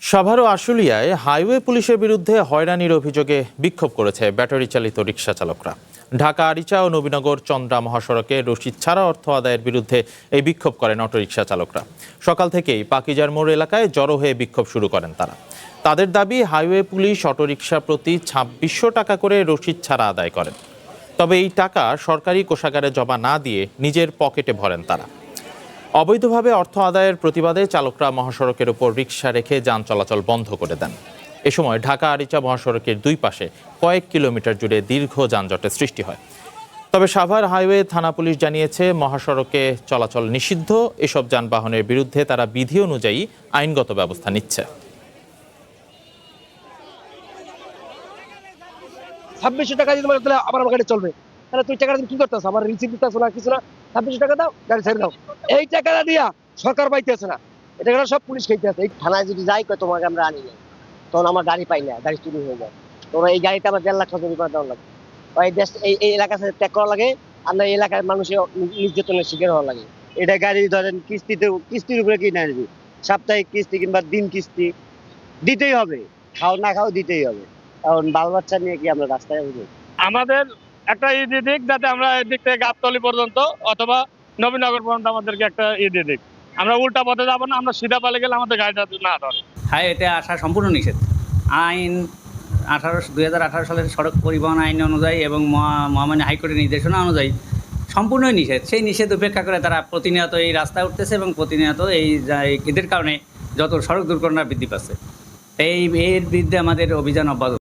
সাভার ও আশুলিয়ায় highway পুলিশের বিরুদ্ধে হয়রানির অভিযোগে বিক্ষোভ করেছে ব্যাটারি চালিত রিকশা চালকরা। ঢাকা আরিচা ও নবীনগর চন্দ্রা মহাসড়কে রসিদ ছাড়া অর্থ আদায়ের বিরুদ্ধে এই বিক্ষোভ করেন অটোরিকশা চালকরা। সকাল থেকেই পাকিজার মোড় এলাকায় জড়ো হয়ে বিক্ষোভ শুরু করেন তারা। তাদের দাবি, হাইওয়ে পুলিশ অটোরিকশা প্রতি ২৬০০ টাকা করে রসিদ ছাড়া আদায় করেন। তবে এই টাকা সরকারি কোষাগারে জমা না দিয়ে নিজের পকেটে ভরেন তারা। অবৈধভাবে অর্থ আদায়ের প্রতিবাদে চালকরা মহাসড়কের উপর রিকশা রেখে যান চলাচল বন্ধ করে দেন। এ সময় ঢাকা আরিচা মহাসড়কের দুই পাশে কয়েক কিলোমিটার জুড়ে দীর্ঘ যানজটের সৃষ্টি হয়। তবে সাভার হাইওয়ে থানা পুলিশ জানিয়েছে, মহাসড়কে চলাচল নিষিদ্ধ এসব যানবাহনের বিরুদ্ধে তারা বিধি অনুযায়ী আইনগত ব্যবস্থা নিচ্ছে। ২৬০০ টাকা যদি তাহলে আবার আমার গাড়ি চলবে, তাহলে তুই টাকা কি করতেছ? আমার রিসিপ্ট দিতেছ না, কিছু না। ২৬০০ টাকা দাও, গাড়ি ছেড়ে দাও। এই টাকাটা দিয়া সরকার পাইতেছে না, এটা সব পুলিশ খাইতে আছে। এই থানায় যদি যাই কয় তোমাকে আমরা আনি না, তখন আমার গাড়ি পাই না, গাড়ি চুরি হয়ে যায়। তোমরা এই গাড়িটা আমার ১.৫ লাখ টাকা জরিমানা দেওয়া লাগে। এই দেশ এই এলাকার সাথে ত্যাগ করা লাগে, আমরা এই এলাকার মানুষের নির্যাতনের শিকার হওয়া লাগে। এটা গাড়ি ধরেন কিস্তির উপরে কিনে আনবি, সাপ্তাহিক কিস্তি কিংবা দিন কিস্তি দিতেই হবে, খাও না খাও দিতেই হবে। কারণ বাল বাচ্চা নিয়ে কি আমরা রাস্তায় উঠবো? আমাদের একটা দিয়ে দিক, যাতে আমরা এদিক থেকে গাবতলী পর্যন্ত অথবা নবীনগর পর্যন্ত আমাদেরকে একটা দিয়ে দিক। আমরা উল্টা পথে যাবো না, আমরা সিধা পালে গেলে আমাদের গাড়িটা না ধরে। হাইওয়েতে আসা সম্পূর্ণ নিষেধ। আইন ২০১৮ সালের সড়ক পরিবহন আইন অনুযায়ী এবং মহামান্য হাইকোর্টের নির্দেশনা অনুযায়ী সম্পূর্ণই নিষেধ। সেই নিষেধ উপেক্ষা করে তারা প্রতিনিয়ত এই রাস্তায় উঠতেছে এবং প্রতিনিয়ত এদের কারণে যত সড়ক দুর্ঘটনা বৃদ্ধি পাচ্ছে। এর বিরুদ্ধে আমাদের অভিযান অব্যাহত।